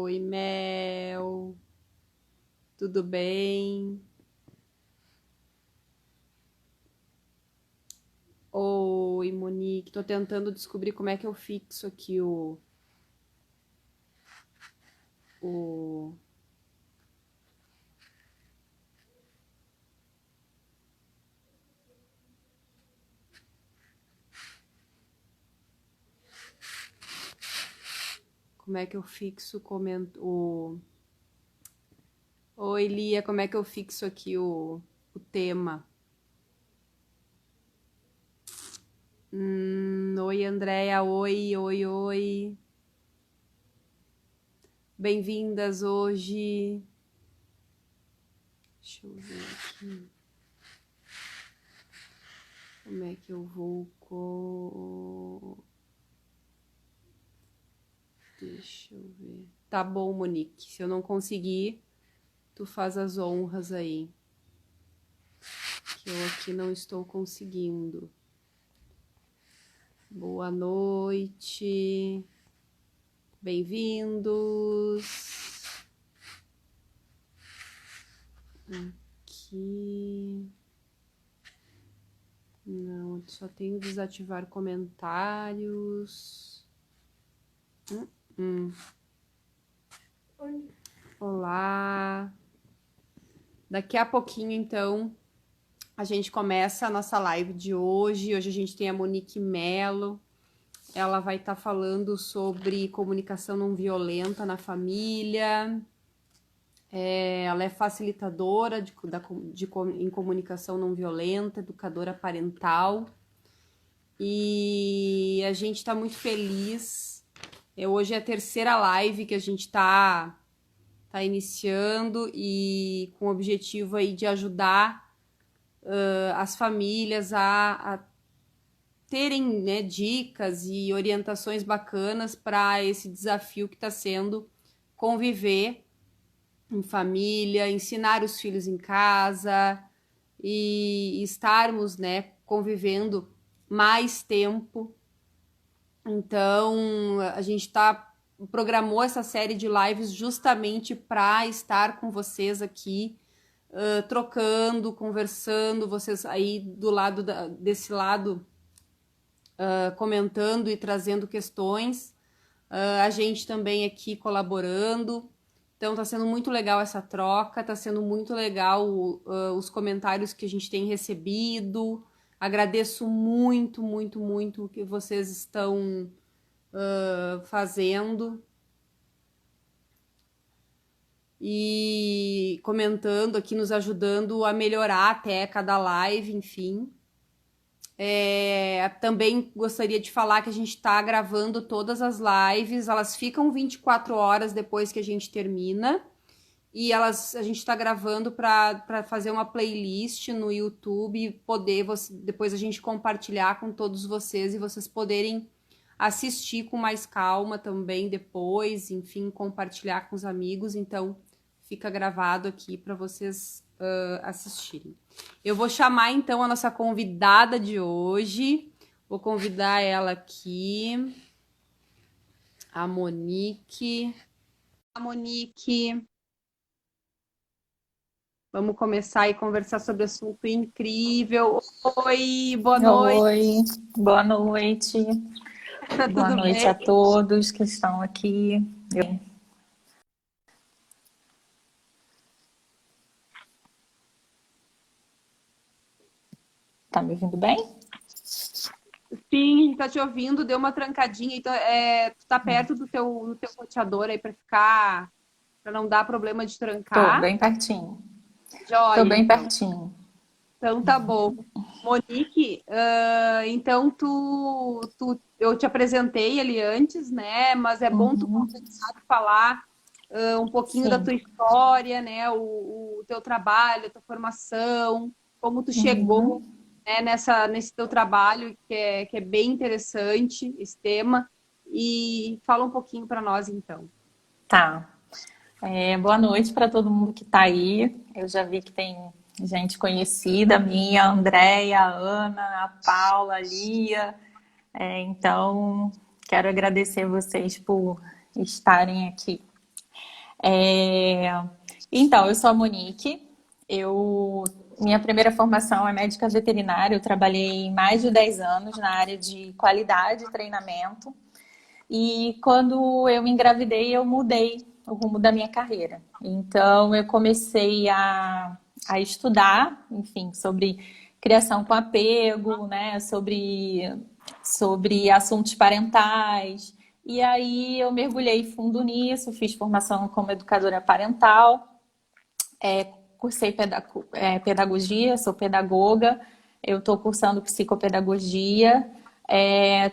Oi, Mel. Tudo bem? Oi, Monique. Tô tentando descobrir como é que eu fixo aqui o... Como é que eu fixo o... Oi, Lia. Como é que eu fixo aqui o tema? Oi, Andréia. Oi, oi, oi. Bem-vindas hoje. Deixa eu ver aqui. Como é que eu vou... Deixa eu ver. Tá bom, Monique. Se eu não conseguir, tu faz as honras aí. Que eu aqui não estou conseguindo. Boa noite. Bem-vindos. Aqui. Não, só tenho desativar comentários. Olá. Daqui a pouquinho, então, a gente começa a nossa live de hoje. Hoje a gente tem a Monique Mello. Ela vai estar falando sobre comunicação não violenta na família. Ela é facilitadora em comunicação não violenta, educadora parental. E a gente está muito feliz. Hoje é a terceira live que a gente está iniciando e com o objetivo aí de ajudar as famílias a terem, né, dicas e orientações bacanas para esse desafio que está sendo conviver em família, ensinar os filhos em casa e estarmos, né, convivendo mais tempo. Então, a gente programou essa série de lives justamente para estar com vocês aqui, trocando, conversando, vocês aí do lado desse lado, comentando e trazendo questões, a gente também aqui colaborando. Então tá sendo muito legal essa troca, tá sendo muito legal os comentários que a gente tem recebido. Agradeço muito, muito, muito o que vocês estão fazendo e comentando aqui, nos ajudando a melhorar até cada live, enfim. Também gostaria de falar que a gente está gravando todas as lives, elas ficam 24 horas depois que a gente termina, e a gente está gravando para fazer uma playlist no YouTube e poder depois a gente compartilhar com todos vocês e vocês poderem assistir com mais calma também depois, enfim, compartilhar com os amigos. Então, fica gravado aqui para vocês assistirem. Eu vou chamar então a nossa convidada de hoje. Vou convidar ela aqui, a Monique. A Monique. Vamos começar e conversar sobre assunto incrível. Oi, boa noite. Oi, boa noite. Tá Boa tudo noite bem? a todos que estão aqui. Tá me ouvindo bem? Sim, a gente tá te ouvindo, deu uma trancadinha, então tu tá perto do teu roteador aí para não dar problema de Tô trancar. bem pertinho. Tô Joia, bem então. pertinho. Então tá bom. Monique, então eu te apresentei ali antes, né? Mas é bom tu Uhum, começar a falar um pouquinho da sim. tua história, né? O teu trabalho, a tua formação, como tu chegou, Uhum, né, nesse teu trabalho, que é bem interessante esse tema. E fala um pouquinho para nós, então. tá. Boa noite para todo mundo que tá aí. Eu já vi que tem gente conhecida minha, a Andréia, a Ana, a Paula, a Lia. Então, quero agradecer vocês por estarem aqui. É, Então, eu sou a Monique. Minha primeira formação é médica veterinária. Eu trabalhei mais de 10 anos na área de qualidade e treinamento. E quando eu engravidei, eu mudei o rumo da minha carreira. Então, eu comecei a estudar, enfim, sobre criação com apego, né? Sobre assuntos parentais. E aí eu mergulhei fundo nisso, fiz formação como educadora parental, cursei pedagogia, sou pedagoga, eu estou cursando psicopedagogia,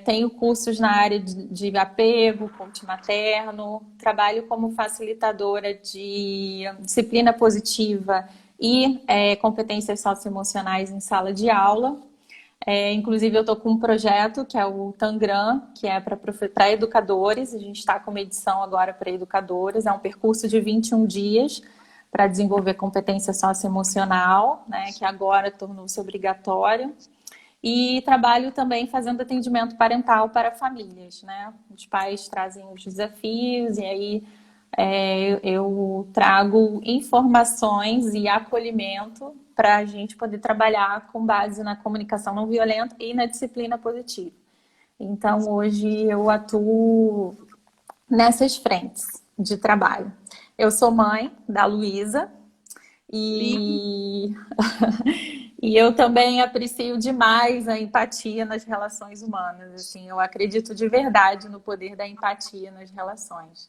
tenho cursos na área de apego, coach materno, trabalho como facilitadora de disciplina positiva e competências socioemocionais em sala de aula. Inclusive, eu estou com um projeto que é o Tangram, que é para educadores. A gente está com uma edição agora para educadores. É um percurso de 21 dias para desenvolver competência socioemocional, né, que agora tornou-se obrigatório. E trabalho também fazendo atendimento parental para famílias, né? Os pais trazem os desafios e aí eu trago informações e acolhimento para a gente poder trabalhar com base na comunicação não violenta e na disciplina positiva. Então, hoje eu atuo nessas frentes de trabalho. Eu sou mãe da Luísa e... e eu também aprecio demais a empatia nas relações humanas. Assim, eu acredito de verdade no poder da empatia nas relações.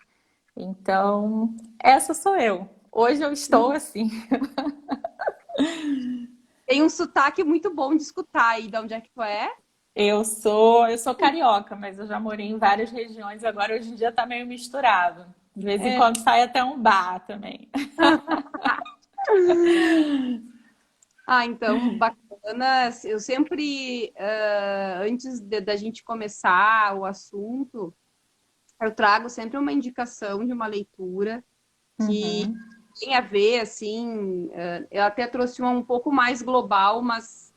Então, essa sou eu. Hoje eu estou assim. Tem um sotaque muito bom de escutar aí. De onde é que tu é? Eu sou carioca, mas eu já morei em várias regiões, agora hoje em dia tá meio misturado. De vez em quando sai até um bar também. Ah, então, bacana. Eu sempre, antes da gente começar o assunto, eu trago sempre uma indicação de uma leitura que Uhum, tem a ver, assim, eu até trouxe uma um pouco mais global, mas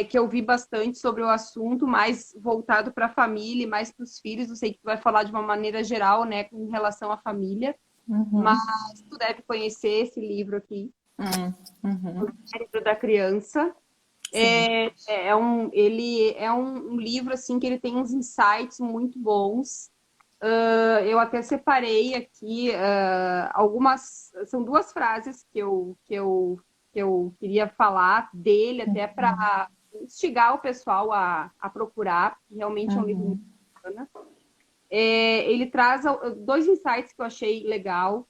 que eu vi bastante sobre o assunto, mais voltado para a família e mais para os filhos. Eu sei que tu vai falar de uma maneira geral, né, em relação à família, mas uhum, tu deve conhecer esse livro aqui, O uhum. Cérebro da Criança. Sim. Ele é um livro assim que ele tem uns insights muito bons. Eu até separei aqui algumas, são duas frases que eu queria falar dele, até para instigar o pessoal a procurar, porque realmente é um livro muito Uhum, bacana. Ele traz dois insights que eu achei legal,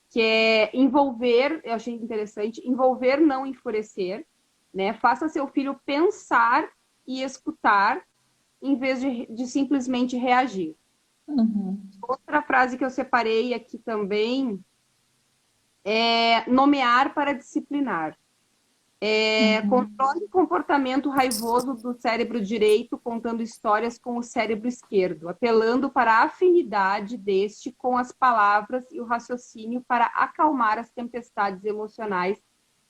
que é envolver, eu achei interessante, envolver, não enfurecer, né? Faça seu filho pensar e escutar, em vez de simplesmente reagir. uhum, Outra frase que eu separei aqui também é nomear para disciplinar. uhum, Controle o comportamento raivoso do cérebro direito, contando histórias com o cérebro esquerdo, apelando para a afinidade deste com as palavras e o raciocínio para acalmar as tempestades emocionais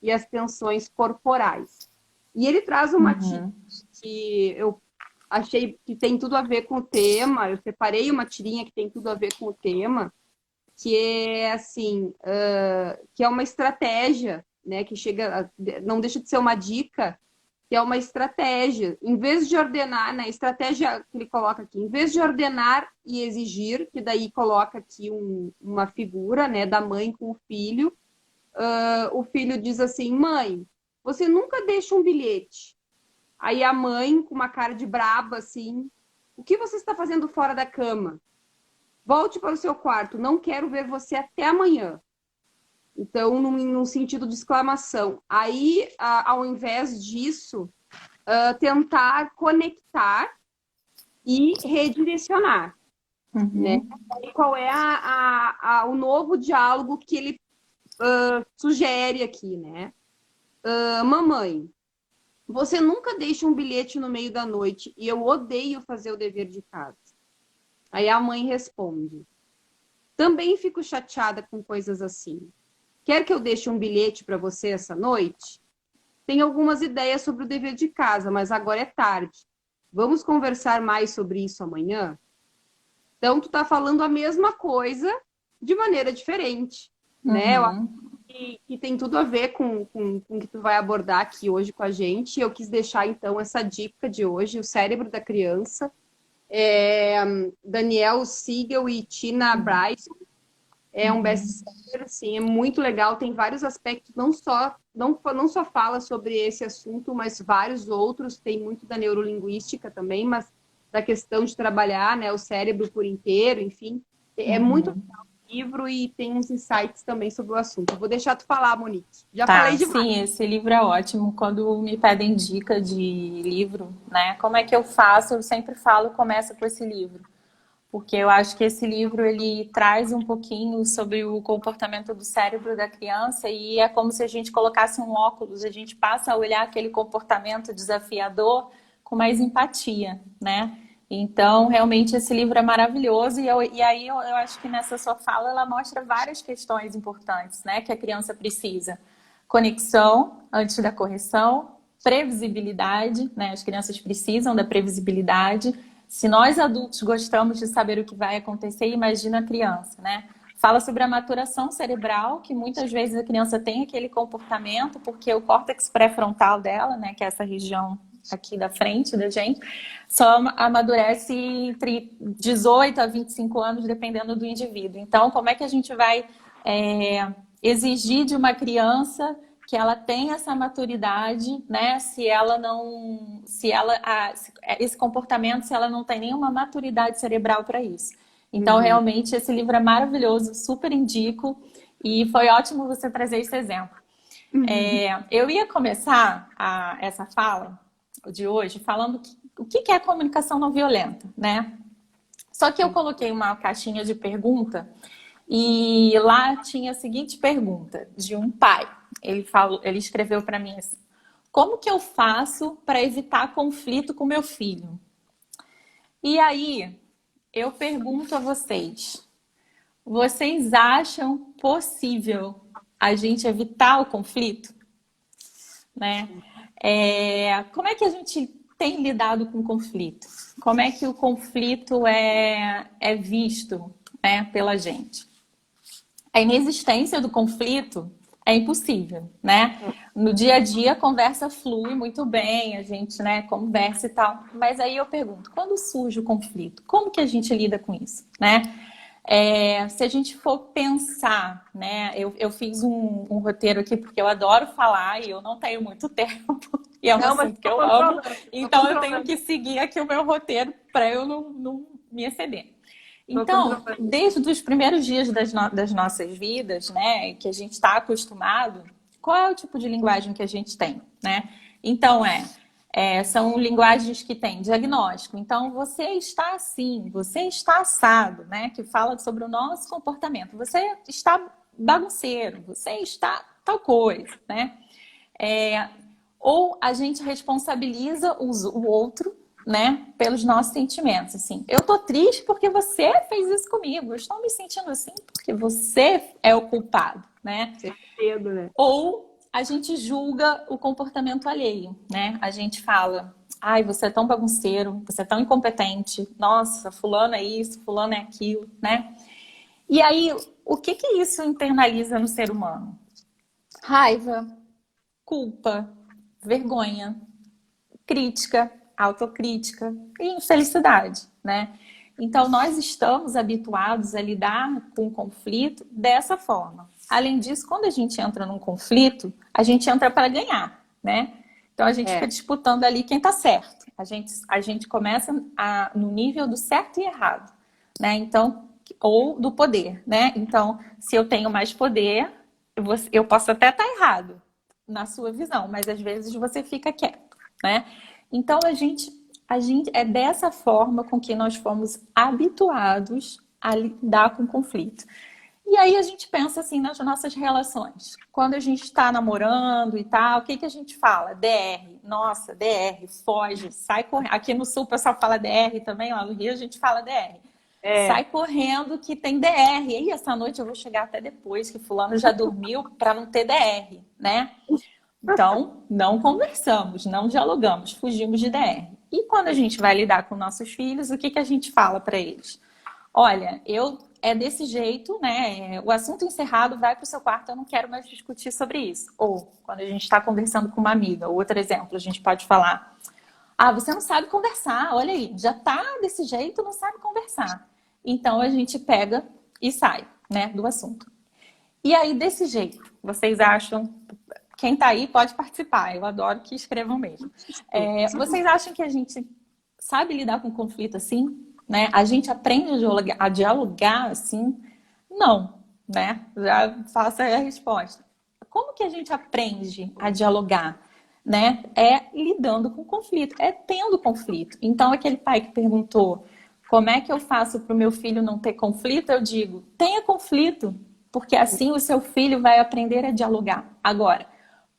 e as tensões corporais. E ele traz uma tira uhum, que eu achei que tem tudo a ver com o tema, eu separei uma tirinha que tem tudo a ver com o tema, que é assim, que é uma estratégia, né, que chega, não deixa de ser uma dica, que é uma estratégia. Em vez de ordenar, né, estratégia que ele coloca aqui, em vez de ordenar e exigir, que daí coloca aqui uma figura, né, da mãe com o filho diz assim, mãe, você nunca deixa um bilhete. Aí a mãe, com uma cara de braba, assim, o que você está fazendo fora da cama? Volte para o seu quarto, não quero ver você até amanhã. Então, num sentido de exclamação. Aí, ao invés disso, tentar conectar e redirecionar, né? uhum, E qual é o novo diálogo que ele sugere aqui, né? Mamãe, você nunca deixa um bilhete no meio da noite e eu odeio fazer o dever de casa. Aí a mãe responde, também fico chateada com coisas assim. Quer que eu deixe um bilhete para você essa noite? Tenho algumas ideias sobre o dever de casa, mas agora é tarde. Vamos conversar mais sobre isso amanhã? Então, tu tá falando a mesma coisa, de maneira diferente, né? Eu acho Uhum. que tem tudo a ver com o que tu vai abordar aqui hoje com a gente. Eu quis deixar, então, essa dica de hoje, O Cérebro da Criança. Daniel Siegel e Tina Bryson. É um Uhum. best-seller, assim, é muito legal, tem vários aspectos, não só fala sobre esse assunto, mas vários outros, tem muito da neurolinguística também, mas da questão de trabalhar, né, o cérebro por inteiro, enfim. É muito Uhum. legal o livro e tem uns insights também sobre o assunto. Eu vou deixar tu falar, Monique. Já falei Tá, demais. sim, esse livro é ótimo. Quando me pedem dica de livro, né? Como é que eu faço? Eu sempre falo, começa com esse livro. Porque eu acho que esse livro ele traz um pouquinho sobre o comportamento do cérebro da criança e é como se a gente colocasse um óculos, a gente passa a olhar aquele comportamento desafiador com mais empatia, né? Então, realmente, esse livro é maravilhoso e aí eu acho que nessa sua fala ela mostra várias questões importantes, né? Que a criança precisa. Conexão antes da correção, previsibilidade, né? As crianças precisam da previsibilidade. Se nós adultos gostamos de saber o que vai acontecer, imagina a criança, né? Fala sobre a maturação cerebral, que muitas vezes a criança tem aquele comportamento porque o córtex pré-frontal dela, né, que é essa região aqui da frente da gente, só amadurece entre 18 a 25 anos, dependendo do indivíduo. Então, como é que a gente vai exigir de uma criança que ela tenha essa maturidade, né? Se ela não, se ela esse comportamento, se ela não tem nenhuma maturidade cerebral para isso. Então, Uhum. realmente, esse livro é maravilhoso, super indico e foi ótimo você trazer esse exemplo. Eu ia começar essa fala de hoje falando o que é a comunicação não violenta, né? Só que eu coloquei uma caixinha de pergunta e lá tinha a seguinte pergunta de um pai. Ele escreveu para mim assim: como que eu faço para evitar conflito com meu filho? E aí eu pergunto a vocês: vocês acham possível a gente evitar o conflito, né? Como é que a gente tem lidado com o conflito? Como é que o conflito é visto, né, pela gente? A inexistência do conflito é impossível, né? No dia a dia a conversa flui muito bem, a gente, né, conversa e tal. Mas aí eu pergunto, quando surge o conflito, como que a gente lida com isso, né? Se a gente for pensar, né? Eu fiz um roteiro aqui porque eu adoro falar e eu não tenho muito tempo. E é um Não, mas assunto que tô eu amo. controlando, tô Então eu tenho controlando, que seguir aqui o meu roteiro para eu não me exceder. tô Então, controlando. desde os primeiros dias das nossas vidas, né, que a gente está acostumado, qual é o tipo de linguagem que a gente tem, né? Então, são linguagens que têm diagnóstico. Então, você está assim, você está assado, né? Que fala sobre o nosso comportamento. Você está bagunceiro, você está tal coisa, né? Ou a gente responsabiliza o outro, né, pelos nossos sentimentos. Assim, eu tô triste porque você fez isso comigo. Eu estou me sentindo assim porque você é o culpado, né? Sem medo, né? Ou a gente julga o comportamento alheio, né? A gente fala: ai, você é tão bagunceiro, você é tão incompetente, nossa, fulano é isso, fulano é aquilo, né? E aí, o que que isso internaliza no ser humano? Raiva, culpa, vergonha, crítica, autocrítica e infelicidade, né? Então, nós estamos habituados a lidar com o conflito dessa forma. Além disso, quando a gente entra num conflito, a gente entra para ganhar, né? Então, a gente fica disputando ali quem está certo. A gente começa no nível do certo e errado, né? Então, ou do poder, né? Então, se eu tenho mais poder, eu posso até estar errado na sua visão, mas às vezes você fica quieto, né? Então a gente é dessa forma com que nós fomos habituados a lidar com o conflito. E aí a gente pensa assim nas nossas relações. Quando a gente está namorando e tal, o que que a gente fala? DR. Nossa, DR, foge, sai correndo. Aqui no Sul o pessoal fala DR também, lá no Rio a gente fala DR. Sai correndo que tem DR. E aí essa noite eu vou chegar até depois, que fulano já dormiu para não ter DR, né? Então, não conversamos, não dialogamos, fugimos de DR. E quando a gente vai lidar com nossos filhos, o que que a gente fala para eles? Olha, é desse jeito, né? O assunto encerrado, vai para o seu quarto, eu não quero mais discutir sobre isso. Ou, quando a gente está conversando com uma amiga, outro exemplo, a gente pode falar: ah, você não sabe conversar, olha aí, já tá desse jeito, não sabe conversar. Então, a gente pega e sai, né, do assunto. E aí, desse jeito, vocês acham... Quem tá aí pode participar, eu adoro que escrevam mesmo. Vocês acham que a gente sabe lidar com conflito assim? Né? A gente aprende a dialogar assim? Não, né? Já faço aí a resposta. Como que a gente aprende a dialogar? Né? É lidando com conflito, é tendo conflito. Então, aquele pai que perguntou como é que eu faço para o meu filho não ter conflito, eu digo, tenha conflito, porque assim o seu filho vai aprender a dialogar. Agora,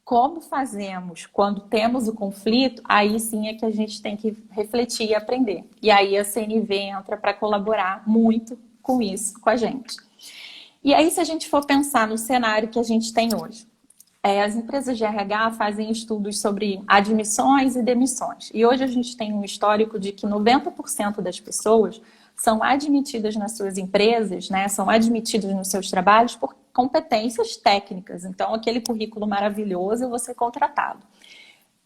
como fazemos quando temos o conflito, aí sim é que a gente tem que refletir e aprender. E aí a CNV entra para colaborar muito com isso, com a gente. E aí, se a gente for pensar no cenário que a gente tem hoje, as empresas de RH fazem estudos sobre admissões e demissões. E hoje a gente tem um histórico de que 90% das pessoas são admitidas nas suas empresas, né, são admitidas nos seus trabalhos por competências técnicas. Então, aquele currículo maravilhoso, eu vou ser contratado.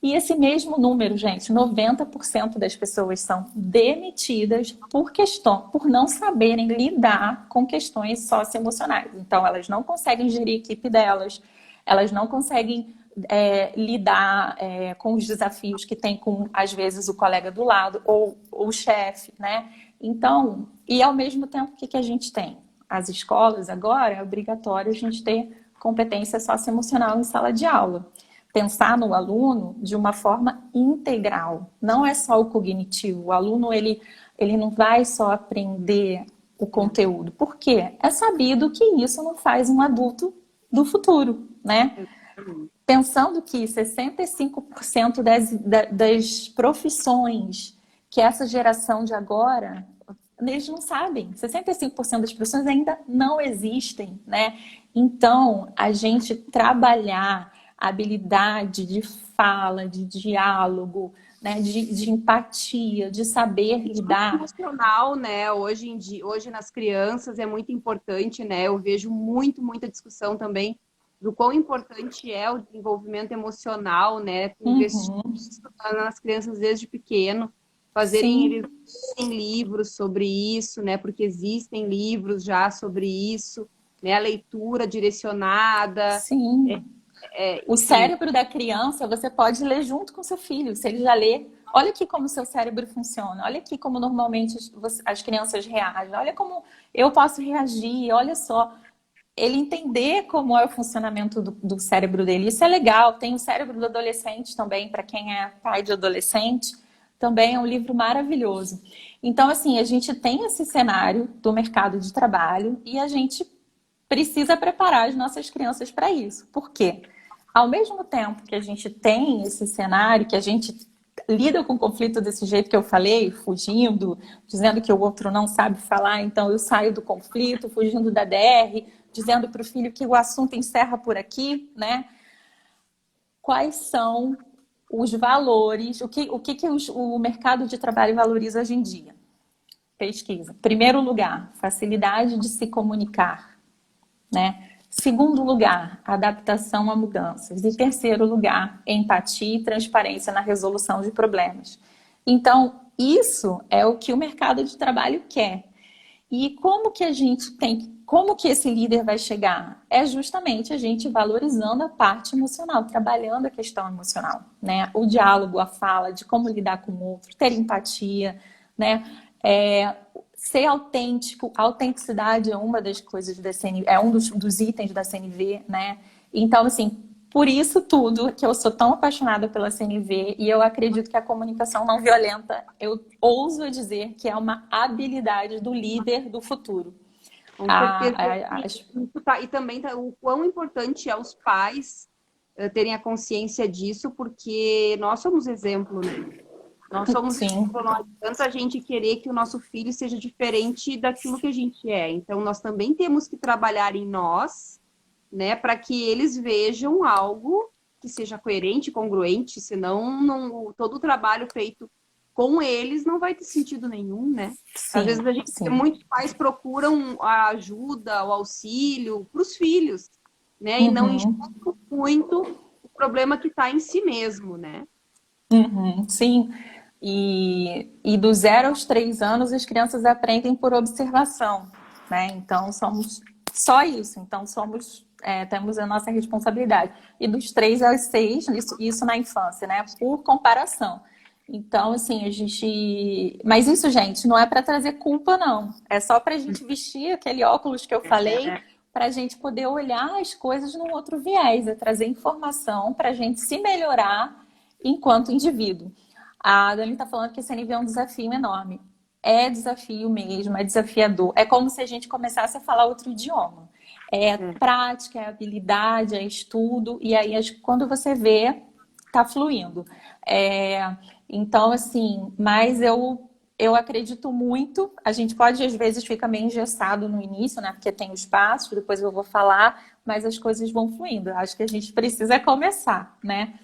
E esse mesmo número, gente, 90% das pessoas são demitidas por não saberem lidar com questões socioemocionais. Então, elas não conseguem gerir a equipe delas, elas não conseguem lidar com os desafios que tem com, às vezes, o colega do lado ou o chefe, né? Então, e ao mesmo tempo, o que a gente tem? As escolas agora, é obrigatório a gente ter competência socioemocional em sala de aula. Pensar no aluno de uma forma integral. Não é só o cognitivo. O aluno, ele não vai só aprender o conteúdo. Por quê? É sabido que isso não faz um adulto do futuro, né? Pensando que 65% das profissões que essa geração de agora, eles não sabem. 65% das profissões ainda não existem, né? Então, a gente trabalhar a habilidade de fala, de diálogo, né? de empatia, de saber lidar. Emocional, né? Hoje nas crianças é muito importante, né? Eu vejo muita discussão também do quão importante é o desenvolvimento emocional, né? Investir nas crianças desde pequeno, fazerem livros sobre isso, né? Porque existem livros já sobre isso, né? A leitura direcionada. Sim. O cérebro da criança, você pode ler junto com seu filho. Se ele já lê, olha aqui como o seu cérebro funciona. Olha aqui como normalmente as crianças reagem. Olha como eu posso reagir. Olha só. Ele entender como é o funcionamento do cérebro dele. Isso é legal. Tem o cérebro do adolescente também, para quem é pai de adolescente. Também é um livro maravilhoso. Então, assim, a gente tem esse cenário do mercado de trabalho e a gente precisa preparar as nossas crianças para isso. Por quê? Ao mesmo tempo que a gente tem esse cenário, que a gente lida com o conflito desse jeito que eu falei, fugindo, dizendo que o outro não sabe falar, então eu saio do conflito, fugindo da DR, dizendo para o filho que o assunto encerra por aqui, né? Quais são os valores, o que o mercado de trabalho valoriza hoje em dia? Pesquisa. Primeiro lugar, facilidade de se comunicar, né? Segundo lugar, adaptação a mudanças. E terceiro lugar, empatia e transparência na resolução de problemas. Então, isso é o que o mercado de trabalho quer. E como que como que esse líder vai chegar? É justamente a gente valorizando a parte emocional, trabalhando a questão emocional, né? O diálogo, a fala, de como lidar com o outro, ter empatia, né? Ser autêntico, a autenticidade é uma das coisas da CNV, é um dos itens da CNV, né? Então, assim, por isso tudo que eu sou tão apaixonada pela CNV e eu acredito que a comunicação não violenta, eu ouso dizer que é uma habilidade do líder do futuro. Com certeza. E também o quão importante é os pais terem a consciência disso, porque nós somos exemplo, né? Nós somos exemplo, não adianta a gente querer que o nosso filho seja diferente daquilo que a gente é. Então, nós também temos que trabalhar em nós, né, para que eles vejam algo que seja coerente, congruente, senão todo o trabalho feito com eles não vai ter sentido nenhum, né? Às Sim, vezes sim. muitos pais procuram a ajuda, o auxílio para os filhos, né? E não Uhum, enxergam muito o problema que está em si mesmo, né? uhum, sim. E do 0 aos 3 anos, as crianças aprendem por observação, né? Então, somos só isso. Então, temos a nossa responsabilidade. E dos 3 aos 6, isso na infância, né? Por comparação. Então, assim, a gente. Mas isso, gente, não é para trazer culpa, não. É só para a gente vestir aquele óculos que eu falei, para a gente poder olhar as coisas num outro viés, é trazer informação para a gente se melhorar enquanto indivíduo. A Dani está falando que esse nível é um desafio enorme. É desafio mesmo, é desafiador. É como se a gente começasse a falar outro idioma. É prática, é habilidade, é estudo, e aí quando você vê, tá fluindo. Então, assim, mas eu acredito muito. A gente pode, às vezes, ficar meio engessado no início, né? Porque tem os passos, depois eu vou falar, mas as coisas vão fluindo. Eu acho que a gente precisa começar, né?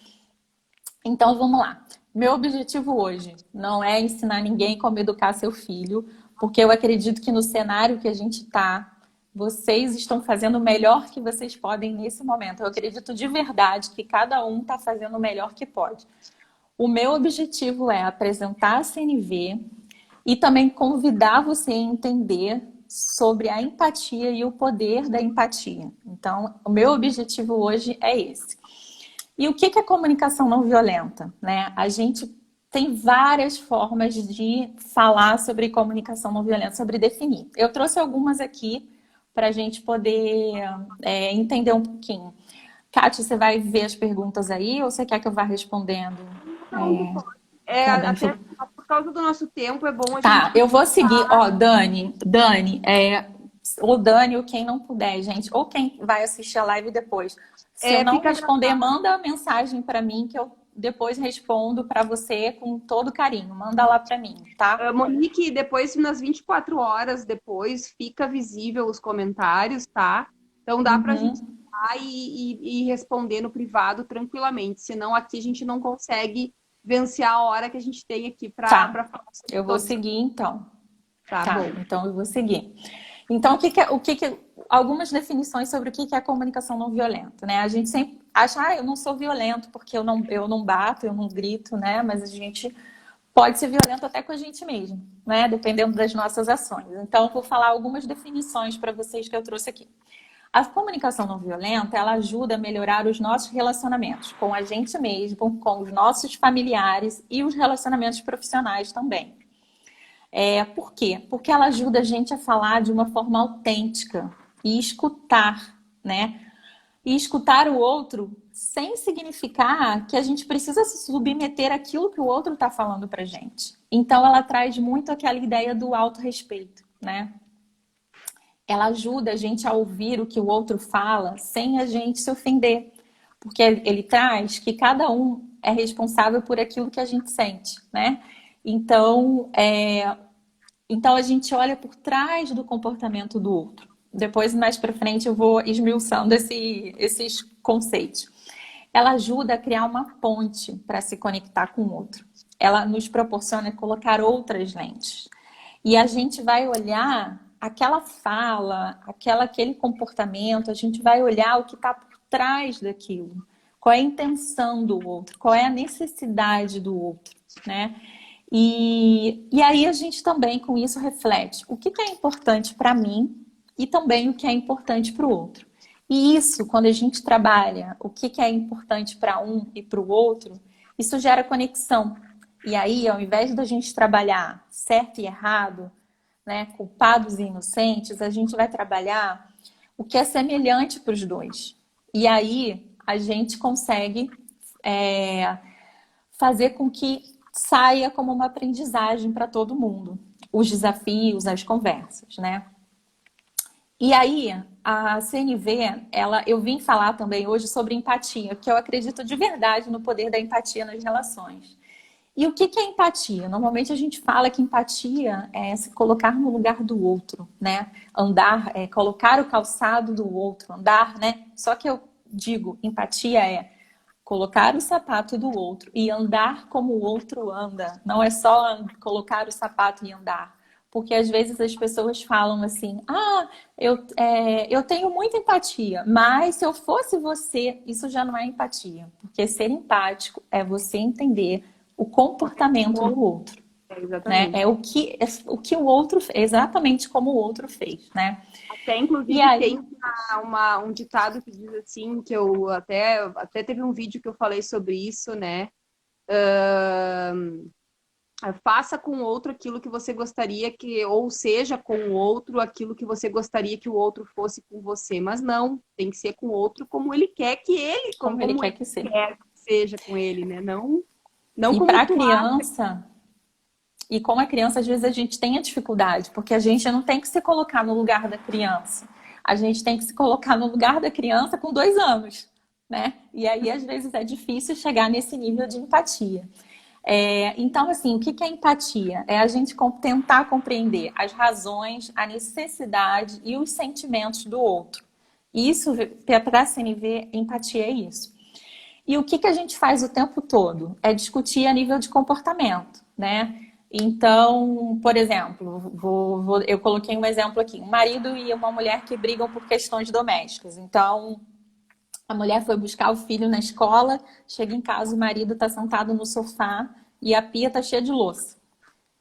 Então vamos lá. Meu objetivo hoje não é ensinar ninguém como educar seu filho, porque eu acredito que no cenário que a gente está, vocês estão fazendo o melhor que vocês podem nesse momento. Eu acredito de verdade que cada um está fazendo o melhor que pode. O meu objetivo é apresentar a CNV e também convidar você a entender sobre a empatia e o poder da empatia. Então, o meu objetivo hoje é esse. E o que é comunicação não violenta, né? A gente tem várias formas de falar sobre comunicação não violenta, sobre definir. Eu trouxe algumas aqui para a gente poder entender um pouquinho. Kátia, você vai ver as perguntas aí ou você quer que eu vá respondendo? Até por causa do nosso tempo, é bom a Tá, gente. eu vou seguir. Ó, Dani, ou Dani, ou quem não puder, gente, ou quem vai assistir a live depois. Se eu não Fica responder, manda mensagem para mim que eu depois respondo para você com todo carinho. Manda lá para mim, tá? Monique, depois, nas 24 horas depois, fica visível os comentários, tá? Então dá para a gente ir Uhum. lá e responder no privado tranquilamente. Senão aqui a gente não consegue vencer a hora que a gente tem aqui para Tá, falar sobre eu vou todos. seguir então. Tá Tá, bom. então eu vou seguir. Então, algumas definições sobre o que é comunicação não violenta, né? A gente sempre acha, eu não sou violento porque eu não bato, eu não grito, né? Mas a gente pode ser violento até com a gente mesmo, né? Dependendo das nossas ações. Então, eu vou falar algumas definições para vocês que eu trouxe aqui. A comunicação não violenta, ela ajuda a melhorar os nossos relacionamentos com a gente mesmo, com os nossos familiares e os relacionamentos profissionais também. Por quê? Porque ela ajuda a gente a falar de uma forma autêntica e escutar, né? E escutar o outro sem significar que a gente precisa se submeter àquilo que o outro está falando pra gente. Então ela traz muito aquela ideia do autorrespeito, né? Ela ajuda a gente a ouvir o que o outro fala sem a gente se ofender. Porque ele traz que cada um é responsável por aquilo que a gente sente, né? Então, então a gente olha por trás do comportamento do outro. Depois, mais para frente, eu vou esmiuçando esses conceitos. Ela ajuda a criar uma ponte para se conectar com o outro. Ela nos proporciona colocar outras lentes. E a gente vai olhar aquela fala, aquele comportamento, a gente vai olhar o que está por trás daquilo. Qual é a intenção do outro, qual é a necessidade do outro, né? E aí a gente também, com isso, reflete o que é importante para mim e também o que é importante para o outro. E isso, quando a gente trabalha o que é importante para um e para o outro, isso gera conexão. E aí, ao invés da gente trabalhar certo e errado, né, culpados e inocentes, a gente vai trabalhar o que é semelhante para os dois. E aí a gente consegue fazer com que saia como uma aprendizagem para todo mundo. Os desafios, as conversas, né? E aí, a CNV, eu vim falar também hoje sobre empatia, que eu acredito de verdade no poder da empatia nas relações. E o que é empatia? Normalmente a gente fala que empatia é se colocar no lugar do outro, né? Andar, colocar o calçado do outro, andar, né? Só que eu digo, empatia é colocar o sapato do outro e andar como o outro anda. Não é só colocar o sapato e andar. Porque às vezes as pessoas falam assim, eu tenho muita empatia, mas se eu fosse você, isso já não é empatia. Porque ser empático é você entender o comportamento do outro. Né? Exatamente. É o que o outro fez, exatamente como o outro fez, né? Até, E inclusive, aí, tem um ditado que diz assim, que eu até teve um vídeo que eu falei sobre isso, né? Faça com o outro aquilo que você gostaria que, ou seja, com o outro aquilo que você gostaria que o outro fosse com você. Mas não, tem que ser com o outro como ele quer que ele, como ele como quer ele que seja. quer que seja com ele, né? Não E como para a tu acha. criança, e com a criança, às vezes a gente tem a dificuldade, porque a gente não tem que se colocar no lugar da criança. A gente tem que se colocar no lugar da criança com 2 anos, né? E aí, às vezes, é difícil chegar nesse nível de empatia. Então, assim, o que é empatia? É a gente tentar compreender as razões, a necessidade e os sentimentos do outro. Isso, para a CNV, empatia é isso. E o que a gente faz o tempo todo? É discutir a nível de comportamento, né? Então, por exemplo, eu coloquei um exemplo aqui: um marido e uma mulher que brigam por questões domésticas. Então, a mulher foi buscar o filho na escola, chega em casa, o marido está sentado no sofá e a pia está cheia de louça.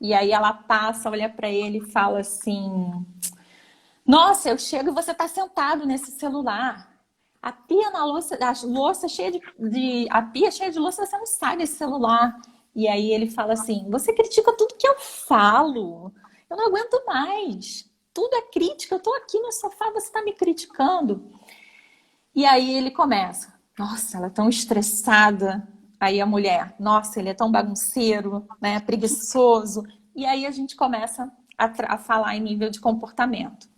E aí ela passa, olha para ele e fala assim: Nossa, eu chego e você está sentado nesse celular. A pia na louça, a louça cheia a pia cheia de louça, você não sai desse celular. E aí ele fala assim: Você critica tudo que eu falo. Eu não aguento mais. Tudo é crítica. Eu tô aqui no sofá, você está me criticando. E aí ele começa: Nossa, ela é tão estressada. Aí a mulher: Nossa, ele é tão bagunceiro, né? Preguiçoso. E aí a gente começa a falar em nível de comportamento.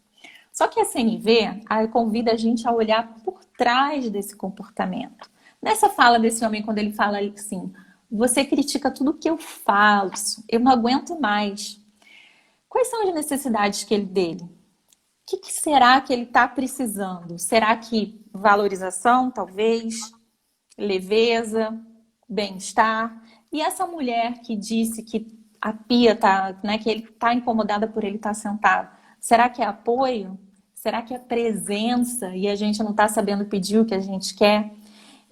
Só que a CNV convida a gente a olhar por trás desse comportamento. Nessa fala desse homem, quando ele fala assim: Você critica tudo que eu faço, eu não aguento mais. Quais são as necessidades dele? O que será que ele está precisando? Será que valorização, talvez? Leveza? Bem-estar? E essa mulher que disse que a pia tá, né, que ele está incomodada por ele estar sentado, será que é apoio? Será que é presença e a gente não está sabendo pedir o que a gente quer?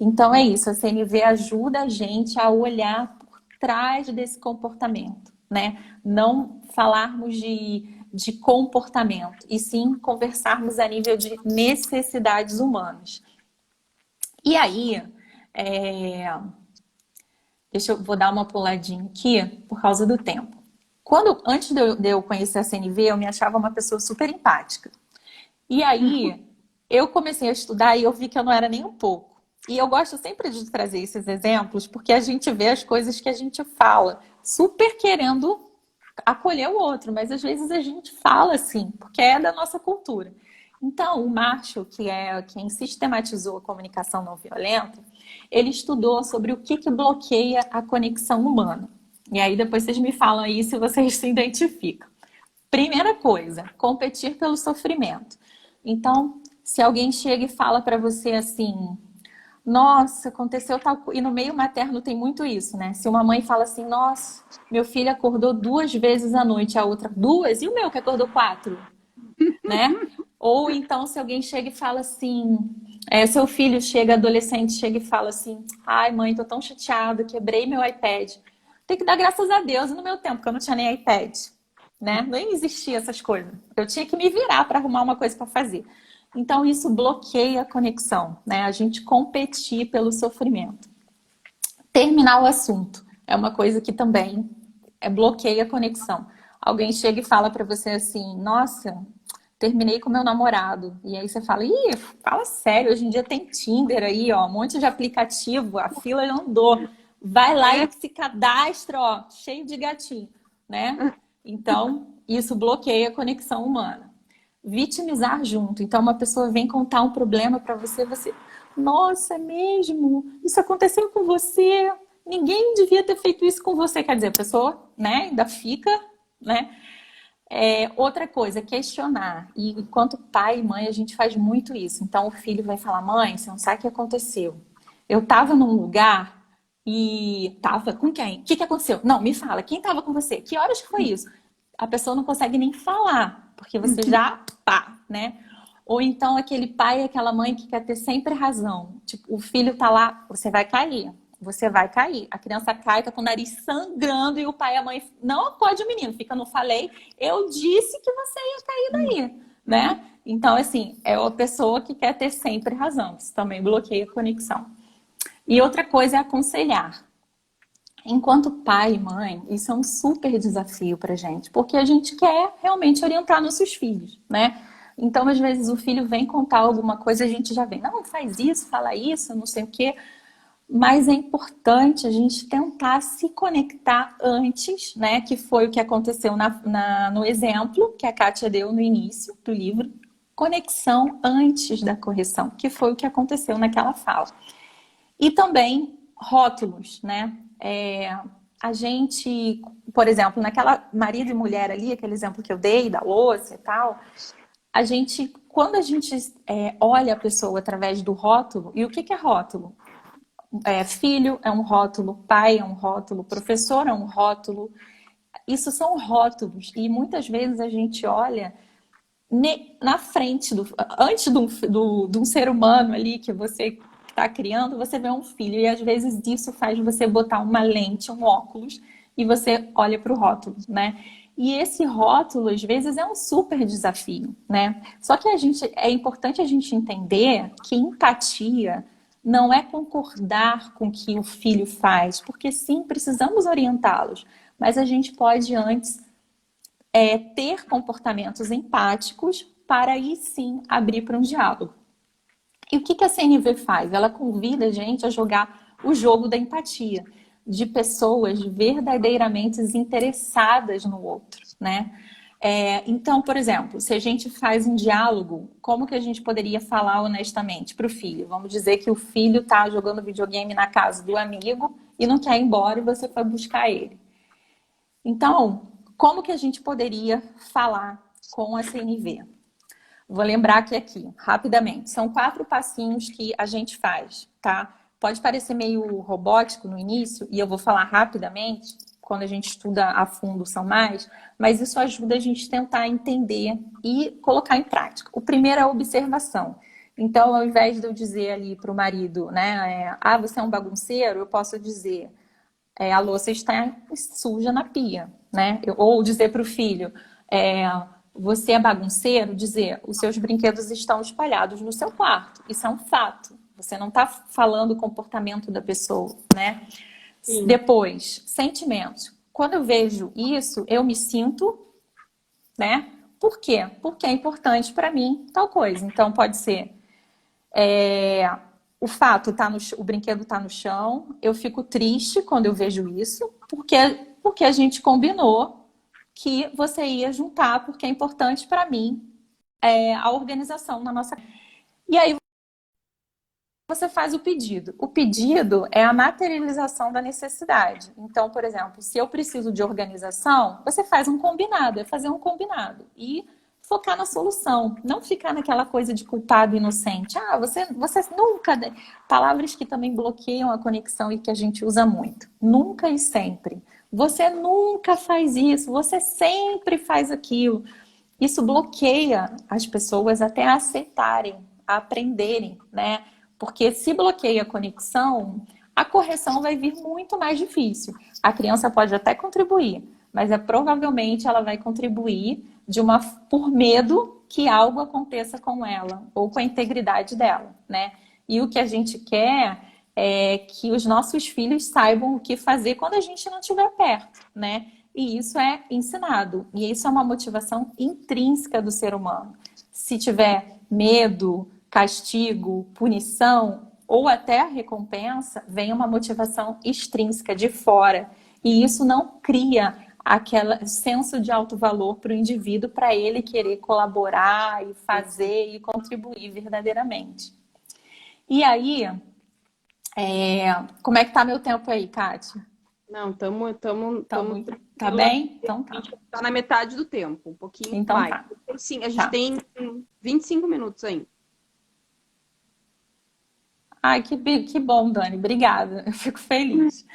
Então é isso, a CNV ajuda a gente a olhar por trás desse comportamento, né? Não falarmos de comportamento, e sim conversarmos a nível de necessidades humanas. E aí, vou dar uma puladinha aqui por causa do tempo. Antes de eu conhecer a CNV, eu me achava uma pessoa super empática. E aí, eu comecei a estudar e eu vi que eu não era nem um pouco. E eu gosto sempre de trazer esses exemplos, porque a gente vê as coisas que a gente fala, super querendo acolher o outro, mas às vezes a gente fala assim, porque é da nossa cultura. Então, o Marshall, que é quem sistematizou a comunicação não violenta, ele estudou sobre o que bloqueia a conexão humana. E aí depois vocês me falam aí se vocês se identificam. Primeira coisa, competir pelo sofrimento. Então, se alguém chega e fala para você assim: Nossa, aconteceu tal coisa. E no meio materno tem muito isso, né? Se uma mãe fala assim: Nossa, meu filho acordou 2 vezes à noite, a outra 2, e o meu que acordou 4, né? Ou então, se alguém chega e fala assim: Seu filho chega, adolescente, chega e fala assim: Ai, mãe, tô tão chateado, quebrei meu iPad. Tem que dar graças a Deus. E no meu tempo, que eu não tinha nem iPad, né? Nem existia essas coisas. Eu tinha que me virar para arrumar uma coisa para fazer. Então, isso bloqueia a conexão, né? A gente competir pelo sofrimento. Terminar o assunto é uma coisa que também bloqueia a conexão. Alguém chega e fala para você assim: Nossa, terminei com meu namorado. E aí você fala: Ih, fala sério, hoje em dia tem Tinder aí, ó, um monte de aplicativo, a fila já andou. Vai lá e se cadastra, ó, cheio de gatinho, né? Então, isso bloqueia a conexão humana. Vitimizar junto. Então, uma pessoa vem contar um problema para você, nossa, é mesmo? Isso aconteceu com você? Ninguém devia ter feito isso com você. Quer dizer, a pessoa, né, ainda fica, né? Outra coisa, questionar. E enquanto pai e mãe, a gente faz muito isso. Então, o filho vai falar: Mãe, você não sabe o que aconteceu. eu tava num lugar e tava com quem? O que que aconteceu? Não, me fala, quem tava com você? Que horas que foi isso? A pessoa não consegue nem falar, porque você já, pá, né? Ou então aquele pai, aquela mãe que quer ter sempre razão. Tipo, o filho tá lá, você vai cair. Você vai cair. A criança cai, tá com o nariz sangrando e o pai e a mãe não acode o menino. Fica, não falei, eu disse que você ia cair daí, né? Então, assim, é uma pessoa que quer ter sempre razão. Isso também bloqueia a conexão. E outra coisa é aconselhar. Enquanto pai e mãe, isso é um super desafio pra gente, porque a gente quer realmente orientar nossos filhos, né? Então, às vezes, o filho vem contar alguma coisa, a gente já vem, não, faz isso, fala isso, não sei o quê. Mas é importante a gente tentar se conectar antes, né? Que foi o que aconteceu no exemplo que a Kátia deu no início do livro. Conexão antes da correção, que foi o que aconteceu naquela fala. E também rótulos, né? A gente, por exemplo, naquela marido e mulher ali, aquele exemplo que eu dei da louça e tal, quando a gente olha a pessoa através do rótulo, e o que é rótulo? Filho é um rótulo, pai é um rótulo, professor é um rótulo. Isso são rótulos e muitas vezes a gente olha na frente, antes de um ser humano ali que você está criando, você vê um filho e às vezes isso faz você botar uma lente, um óculos e você olha para o rótulo, né? E esse rótulo, às vezes, é um super desafio, né? Só que é importante a gente entender que empatia não é concordar com o que o filho faz, porque sim, precisamos orientá-los, mas a gente pode antes ter comportamentos empáticos para aí sim abrir para um diálogo. E o que a CNV faz? Ela convida a gente a jogar o jogo da empatia, de pessoas verdadeiramente interessadas no outro, né? Então, por exemplo, se a gente faz um diálogo, como que a gente poderia falar honestamente para o filho? Vamos dizer que o filho está jogando videogame na casa do amigo e não quer ir embora e você foi buscar ele. Então, como que a gente poderia falar com a CNV? Vou lembrar que aqui, rapidamente, são 4 passinhos que a gente faz, tá? Pode parecer meio robótico no início, e eu vou falar rapidamente, quando a gente estuda a fundo são mais, mas isso ajuda a gente tentar entender e colocar em prática. O primeiro é a observação. Então, ao invés de eu dizer ali para o marido, né, você é um bagunceiro, eu posso dizer, a louça está suja na pia, né? Ou dizer para o filho, você é bagunceiro, dizer, os seus brinquedos estão espalhados no seu quarto. Isso é um fato. Você não está falando o comportamento da pessoa, né? Sim. Depois, sentimentos. Quando eu vejo isso, eu me sinto, né? Por quê? Porque é importante para mim tal coisa. Então, pode ser o fato, o brinquedo tá no chão, eu fico triste quando eu vejo isso, porque a gente combinou que você ia juntar, porque é importante para mim a organização na nossa... E aí você faz o pedido. O pedido é a materialização da necessidade. Então, por exemplo, se eu preciso de organização, você faz um combinado, é fazer um combinado. E focar na solução, não ficar naquela coisa de culpado inocente. Você nunca... Palavras que também bloqueiam a conexão e que a gente usa muito. Nunca e sempre. Você nunca faz isso, você sempre faz aquilo. Isso bloqueia as pessoas até a aceitarem, a aprenderem, né? Porque se bloqueia a conexão, a correção vai vir muito mais difícil. A criança pode até contribuir, mas provavelmente ela vai contribuir por medo que algo aconteça com ela ou com a integridade dela, né? E o que a gente quer é que os nossos filhos saibam o que fazer quando a gente não estiver perto, né? E isso é ensinado. E isso é uma motivação intrínseca do ser humano. Se tiver medo, castigo, punição ou até a recompensa, vem uma motivação extrínseca de fora. E isso não cria aquele senso de alto valor para o indivíduo, para ele querer colaborar e fazer e contribuir verdadeiramente. E aí, como é que tá meu tempo aí, Kátia? Não, tá bem? Então tá. A gente tá na metade do tempo, um pouquinho então mais. Tá. Sim, a gente tem 25 minutos ainda. Ai, que bom, Dani. Obrigada. Eu fico feliz.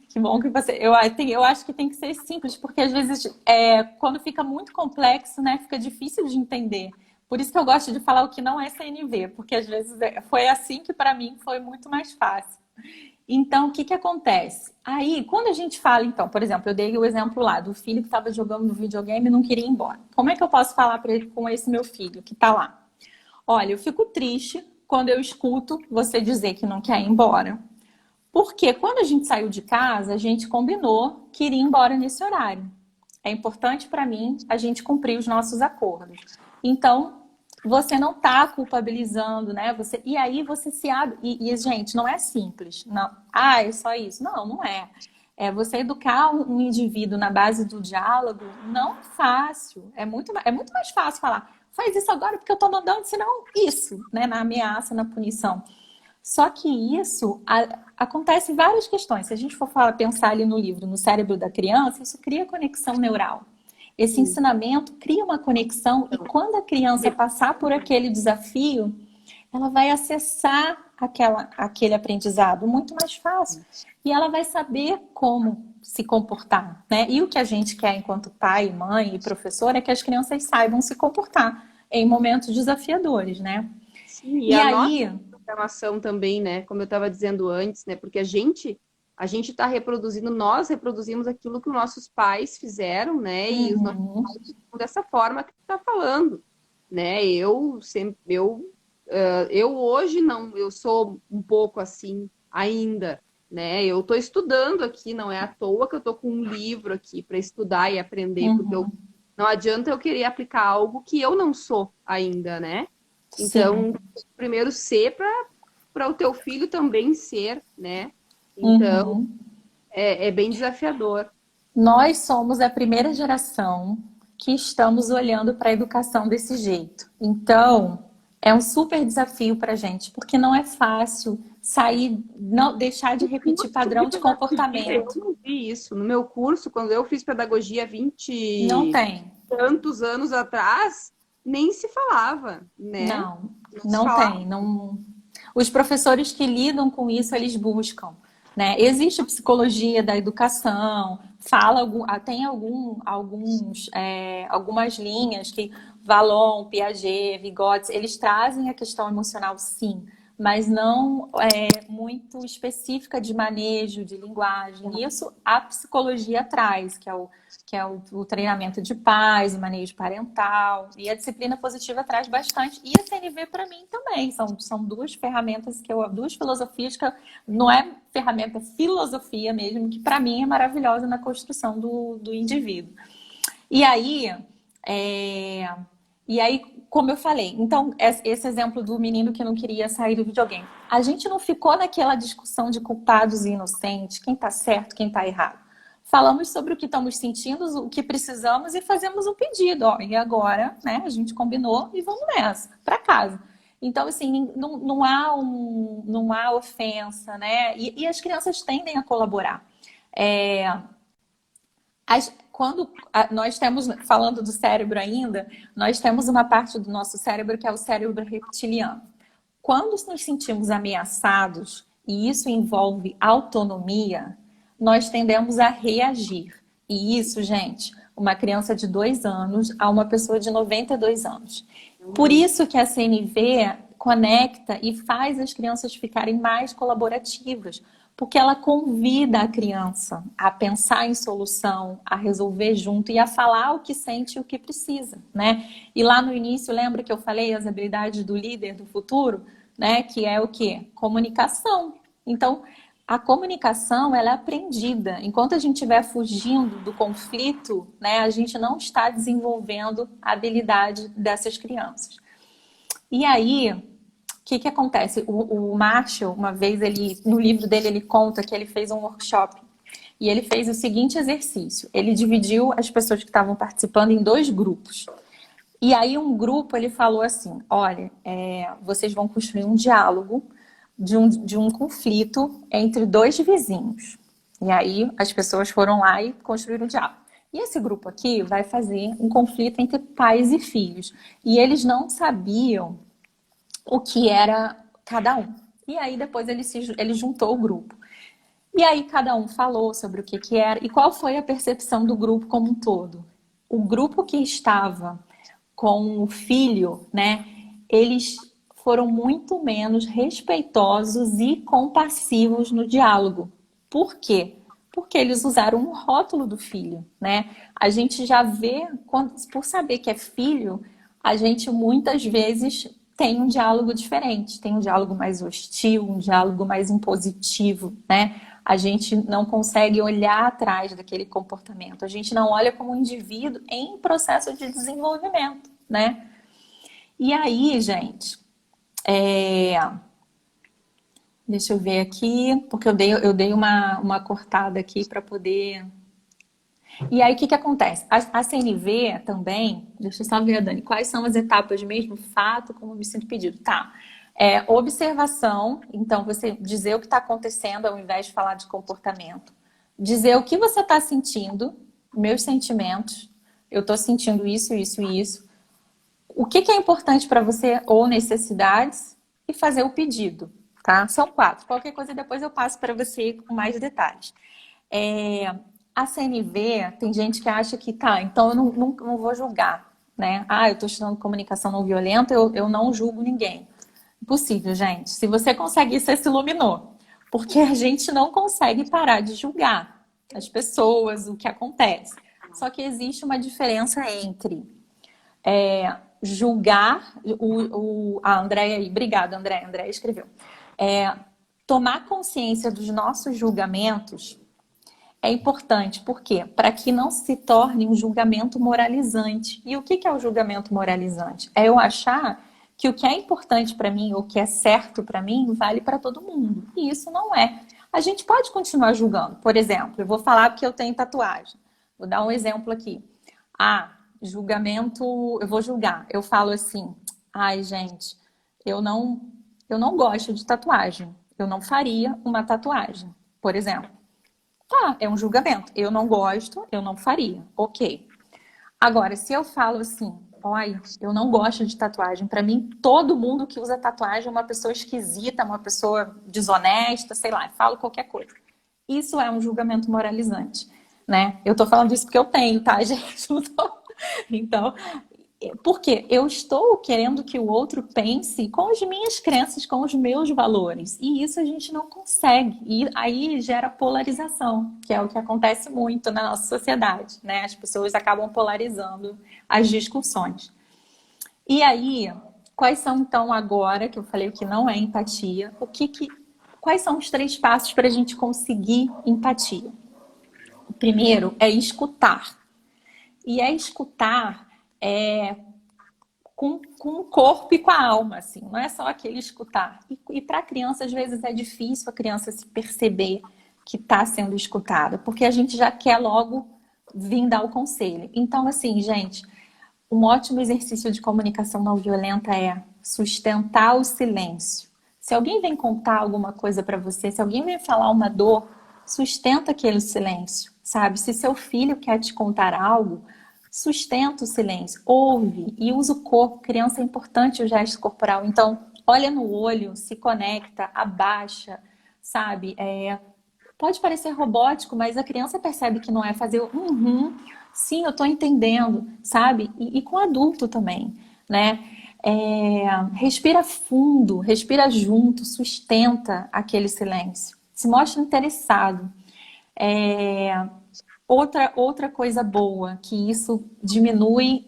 Que bom que você. Eu acho que tem que ser simples, porque às vezes, quando fica muito complexo, né, fica difícil de entender. Por isso que eu gosto de falar o que não é CNV, porque às vezes foi assim que para mim foi muito mais fácil. Então, o que que acontece? Aí, quando a gente fala, então, por exemplo, eu dei o exemplo lá do filho que estava jogando no videogame e não queria ir embora. Como é que eu posso falar para ele com esse meu filho que está lá? Olha, eu fico triste quando eu escuto você dizer que não quer ir embora. Porque quando a gente saiu de casa, a gente combinou que iria embora nesse horário. É importante para mim a gente cumprir os nossos acordos. Então, você não está culpabilizando, né? E aí você se abre. Gente, não é simples. Não. Ah, é só isso. Não, não é. Você educar um indivíduo na base do diálogo não é fácil. É muito mais fácil falar, faz isso agora porque eu estou mandando, senão isso, né? Na ameaça, na punição. Só que isso acontece em várias questões. Se a gente for pensar ali no livro, no cérebro da criança, isso cria conexão neural. Esse Sim. ensinamento cria uma conexão e quando a criança passar por aquele desafio, ela vai acessar aquele aprendizado muito mais fácil e ela vai saber como se comportar, né? E o que a gente quer enquanto pai, mãe e professor é que as crianças saibam se comportar em momentos desafiadores, né? Sim, e E a nossa aí, programação também, né? Como eu estava dizendo antes, né? Porque a gente está reproduzindo, nós reproduzimos aquilo que os nossos pais fizeram, né? E os nossos uhum, pais dessa forma que tu está falando, né? Eu hoje não, eu sou um pouco assim ainda, né? Eu estou estudando aqui, não é à toa que eu estou com um livro aqui para estudar e aprender, porque uhum, não adianta eu querer aplicar algo que eu não sou ainda, né? sim. Então, primeiro ser para o teu filho também ser, né? Então, Uhum. é bem desafiador. Nós somos a primeira geração que estamos olhando para a educação desse jeito. Então, é um super desafio para a gente, porque não é fácil sair, não deixar de repetir Curso de padrão de pedagogia, eu comportamento. não vi isso. No meu curso, quando eu fiz pedagogia Não 20 tem. tantos anos atrás, nem se falava, né? Não, Não se não falava. tem. Não. Os professores que lidam com isso, eles buscam, né? Existe psicologia da educação, tem algumas linhas que Vallon, Piaget, Vygotsky, eles trazem a questão emocional, sim, mas não muito específica de manejo de linguagem. Isso a psicologia traz, que é o treinamento de pais, o manejo parental, e a disciplina positiva traz bastante. E a CNV para mim também. São duas ferramentas duas filosofias não é ferramenta, é filosofia mesmo, que para mim é maravilhosa na construção do indivíduo. E aí, é, e aí, como eu falei, então, esse exemplo do menino que não queria sair do videogame. A gente não ficou naquela discussão de culpados e inocentes, quem tá certo, quem tá errado. Falamos sobre o que estamos sentindo, o que precisamos e fazemos um pedido. Ó, e agora, né, a gente combinou e vamos nessa, para casa. Então, assim, não há ofensa, né? E as crianças tendem a colaborar. É, quando nós temos, falando do cérebro ainda, nós temos uma parte do nosso cérebro que é o cérebro reptiliano. Quando nos sentimos ameaçados, e isso envolve autonomia, nós tendemos a reagir. E isso, gente, uma criança de 2 anos a uma pessoa de 92 anos. Por isso que a CNV conecta e faz as crianças ficarem mais colaborativas, porque ela convida a criança a pensar em solução, a resolver junto e a falar o que sente e o que precisa, né? E lá no início, lembra que eu falei as habilidades do líder do futuro, né? Que é o quê? Comunicação. Então, a comunicação, ela é aprendida. Enquanto a gente estiver fugindo do conflito, né, a gente não está desenvolvendo a habilidade dessas crianças. E aí, o que acontece? O Marshall, uma vez, no livro dele, ele conta que ele fez um workshop e ele fez o seguinte exercício. Ele dividiu as pessoas que estavam participando em 2 grupos. E aí um grupo, ele falou assim, olha, vocês vão construir um diálogo de um conflito entre 2 vizinhos. E aí as pessoas foram lá e construíram um diálogo. E esse grupo aqui vai fazer um conflito entre pais e filhos. E eles não sabiam o que era cada um. E aí depois ele juntou o grupo. E aí cada um falou sobre o que era e qual foi a percepção do grupo como um todo. O grupo que estava com o filho, né, eles foram muito menos respeitosos e compassivos no diálogo. Por quê? Porque eles usaram um rótulo do filho, né? A gente já vê, por saber que é filho, a gente muitas vezes tem um diálogo diferente, tem um diálogo mais hostil, um diálogo mais impositivo, né? A gente não consegue olhar atrás daquele comportamento, a gente não olha como um indivíduo em processo de desenvolvimento, né? E aí, gente, deixa eu ver aqui, porque eu dei uma cortada aqui para poder. E aí, o que acontece? A CNV também, deixa eu só ver, Dani, quais são as etapas mesmo? Fato, como me sinto pedido. Tá. Observação, então você dizer o que está acontecendo ao invés de falar de comportamento. Dizer o que você está sentindo, meus sentimentos, eu estou sentindo isso, isso e isso. O que é importante para você ou necessidades e fazer o pedido, tá? São 4. Qualquer coisa depois eu passo para você com mais detalhes. A CNV, tem gente que acha que tá, então eu não vou julgar, né? Eu estou estudando comunicação não violenta, eu não julgo ninguém. Impossível, gente. Se você consegue isso, você se iluminou. Porque a gente não consegue parar de julgar as pessoas, o que acontece. Só que existe uma diferença entre julgar a Andréia aí, obrigada, Andréia, Andréia escreveu. Tomar consciência dos nossos julgamentos é importante, por quê? Para que não se torne um julgamento moralizante. E o que é o julgamento moralizante? É eu achar que o que é importante para mim, ou o que é certo para mim, vale para todo mundo. E isso não é. A gente pode continuar julgando. Por exemplo, eu vou falar porque eu tenho tatuagem. Vou dar um exemplo aqui. Julgamento, eu vou julgar. Eu falo assim, gente, eu não gosto de tatuagem. Eu não faria uma tatuagem, por exemplo. Tá, é um julgamento. Eu não gosto, eu não faria. Ok. Agora, se eu falo assim, olha, eu não gosto de tatuagem. Para mim, todo mundo que usa tatuagem é uma pessoa esquisita, uma pessoa desonesta, sei lá, falo qualquer coisa. Isso é um julgamento moralizante, né? Eu tô falando isso porque eu tenho, tá, gente? Então, porque eu estou querendo que o outro pense com as minhas crenças, com os meus valores. E isso a gente não consegue. E aí gera polarização, que é o que acontece muito na nossa sociedade, né? As pessoas acabam polarizando as discussões. E aí, quais são então agora, que eu falei o que não é empatia, quais são os 3 passos para a gente conseguir empatia? O primeiro é escutar. E escutar com o corpo e com a alma, assim. Não é só aquele escutar. E para a criança, às vezes, é difícil a criança se perceber que está sendo escutada, porque a gente já quer logo vir dar o conselho. Então, assim, gente, um ótimo exercício de comunicação não violenta é sustentar o silêncio. Se alguém vem contar alguma coisa para você, se alguém vem falar uma dor, sustenta aquele silêncio, sabe? Se seu filho quer te contar algo, sustenta o silêncio, ouve e usa o corpo. Criança é importante o gesto corporal. Então, olha no olho, se conecta, abaixa, sabe? Pode parecer robótico, mas a criança percebe que não é fazer sim, eu tô entendendo, sabe? E com adulto também, né? Respira fundo, respira junto, sustenta aquele silêncio. Se mostra interessado. Outra coisa boa, que isso diminui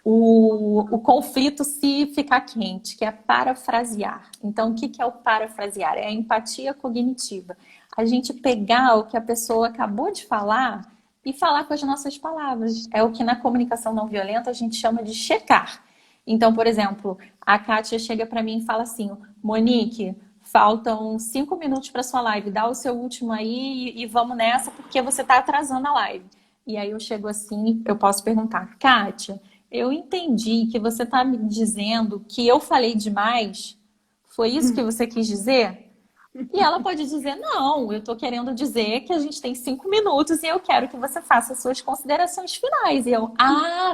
o conflito se ficar quente, que é parafrasear. Então, o que é o parafrasear? É a empatia cognitiva. A gente pegar o que a pessoa acabou de falar e falar com as nossas palavras. É o que na comunicação não violenta a gente chama de checar. Então, por exemplo, a Kátia chega para mim e fala assim, Monique, faltam 5 minutos para sua live, dá o seu último aí e vamos nessa, porque você está atrasando a live. E aí eu chego assim, eu posso perguntar, Kátia, eu entendi que você está me dizendo que eu falei demais, foi isso que você quis dizer? E ela pode dizer, não, eu estou querendo dizer que a gente tem 5 minutos e eu quero que você faça as suas considerações finais. E eu,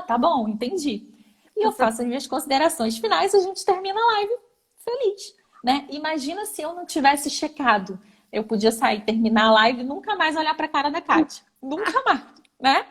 tá bom, entendi. E eu faço as minhas considerações finais e a gente termina a live feliz. né? Imagina se eu não tivesse checado. Eu podia sair, terminar a live e nunca mais olhar para a cara da Kátia. Nunca mais, né?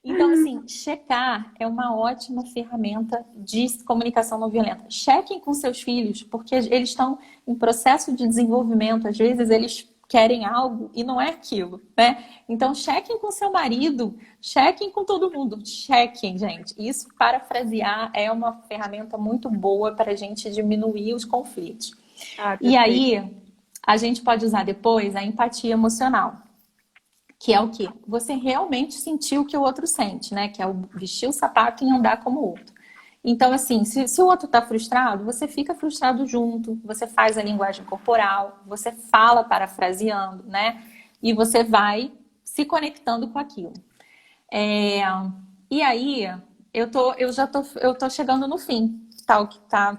Então, assim, checar é uma ótima ferramenta de comunicação não violenta. Chequem com seus filhos, porque eles estão em processo de desenvolvimento. Às vezes eles querem algo e não é aquilo, né? Então, chequem com seu marido, chequem com todo mundo. Chequem, gente. Isso, parafrasear, é uma ferramenta muito boa para a gente diminuir os conflitos. Ah, E perfeito. aí, a gente pode usar depois a empatia emocional. Que é o quê? Você realmente sentir o que o outro sente, né? Que é o vestir o sapato e andar como o outro. Então, assim, se o outro tá frustrado, você fica frustrado junto, você faz a linguagem corporal, você fala parafraseando, né? E você vai se conectando com aquilo. E aí, eu tô chegando no fim.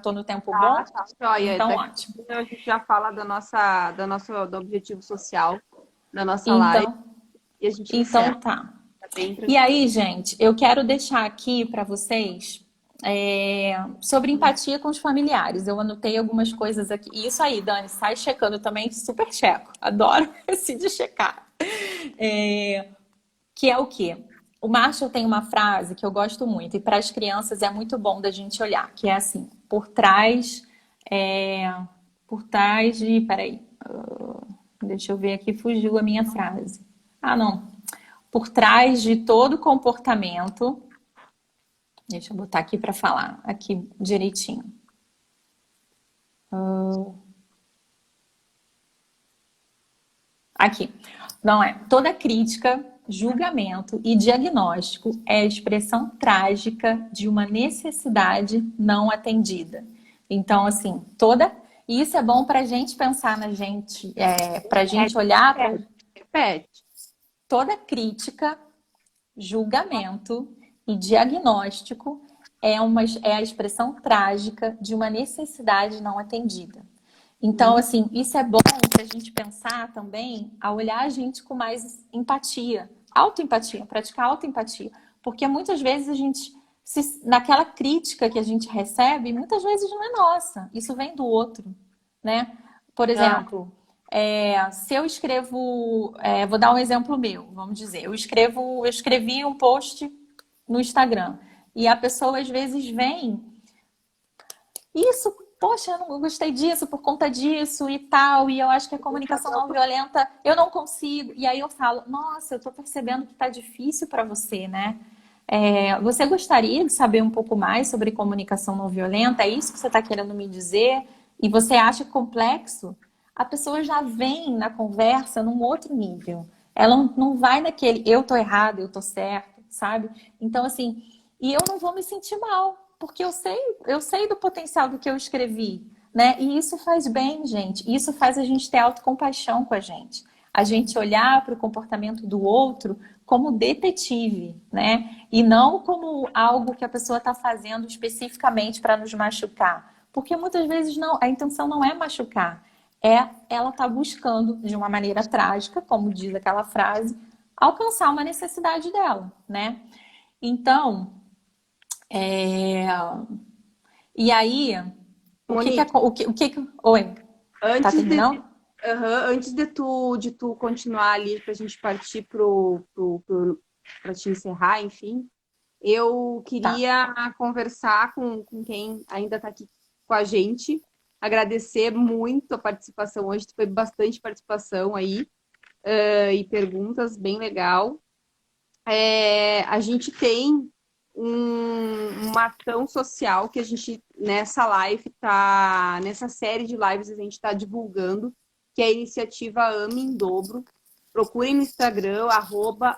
Tô no tempo Tá, bom? tá, joia. Então, Daqui ótimo. a pouco a gente já fala do objetivo social da nossa live Então, e a gente então encerra. tá. Tá bem E tranquilo. aí, gente, eu quero deixar aqui para vocês sobre empatia com os familiares. Eu anotei algumas coisas aqui. E isso aí, Dani, sai checando também, super checo. Adoro esse de checar. Que é o quê? O Marshall tem uma frase que eu gosto muito, e para as crianças é muito bom da gente olhar, que é assim, é, por trás de, peraí, deixa eu ver aqui, fugiu a minha frase. Ah, não. Por trás de todo comportamento, deixa eu botar aqui para falar aqui direitinho. Aqui. Não é. Toda crítica, julgamento e diagnóstico é a expressão trágica de uma necessidade não atendida. Então, assim, e isso é bom para a gente pensar na gente, para a gente olhar para Repete. toda crítica, julgamento e diagnóstico é a expressão trágica de uma necessidade não atendida. Então, assim, isso é bom para a gente pensar também a olhar a gente com mais empatia, autoempatia, praticar autoempatia. Porque muitas vezes a gente, naquela crítica que a gente recebe, muitas vezes não é nossa, isso vem do outro, né? Por Ah, exemplo, se eu escrevo, vou dar um exemplo meu, vamos dizer, eu escrevi um post no Instagram e a pessoa às vezes vem isso, poxa, eu não gostei disso por conta disso e tal, e eu acho que a comunicação não violenta eu não consigo. E aí eu falo, nossa, eu tô percebendo que tá difícil para você, né? Você gostaria de saber um pouco mais sobre comunicação não violenta? É isso que você está querendo me dizer? E você acha complexo? A pessoa já vem na conversa num outro nível. Ela não vai naquele eu tô errado, eu tô certo, sabe? Então, assim, e eu não vou me sentir mal, porque eu sei do potencial do que eu escrevi, né? E isso faz bem, gente. Isso faz a gente ter autocompaixão com a gente. A gente olhar para o comportamento do outro como detetive, né? E não como algo que a pessoa está fazendo especificamente para nos machucar. Porque muitas vezes não, a intenção não é machucar. Ela está buscando, de uma maneira trágica, como diz aquela frase, alcançar uma necessidade dela, né? Então, é, e aí, o que que é, Monique, oi, tá antes de, terminando? antes de tu continuar ali para a gente partir para te encerrar, enfim, eu Tá. queria conversar com quem ainda está aqui com a gente, agradecer muito a participação hoje, foi bastante participação aí, e perguntas, bem legal. A gente tem uma ação social que a gente, nessa série de lives, a gente está divulgando, que é a iniciativa Ame em Dobro. Procurem no Instagram,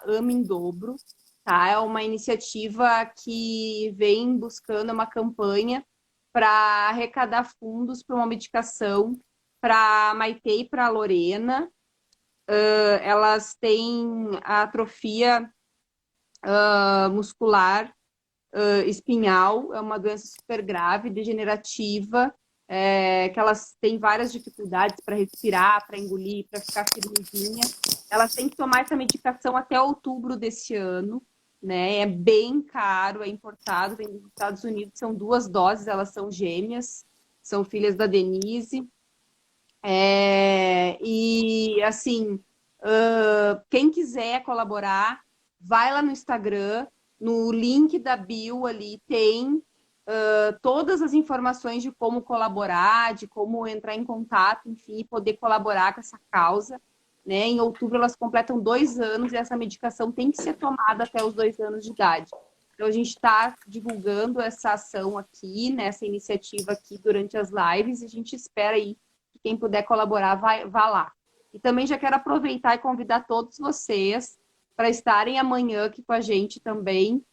@Ame em Dobro. Tá? É uma iniciativa que vem buscando uma campanha para arrecadar fundos para uma medicação para a Maite e para a Lorena. Elas têm a atrofia muscular espinhal, é uma doença super grave, degenerativa, que elas têm várias dificuldades para respirar, para engolir, para ficar firmezinha. Elas têm que tomar essa medicação até outubro desse ano, né? É bem caro, é importado, vem dos Estados Unidos, são 2 doses, elas são gêmeas, são filhas da Denise. E assim, quem quiser colaborar, vai lá no Instagram, no link da bio ali tem todas as informações de como colaborar, de como entrar em contato, enfim, e poder colaborar com essa causa. Né? Em outubro elas completam 2 anos e essa medicação tem que ser tomada até os 2 anos de idade. Então a gente está divulgando essa ação aqui, né, essa iniciativa aqui durante as lives e a gente espera aí que quem puder colaborar vá lá. E também já quero aproveitar e convidar todos vocês para estarem amanhã aqui com a gente também.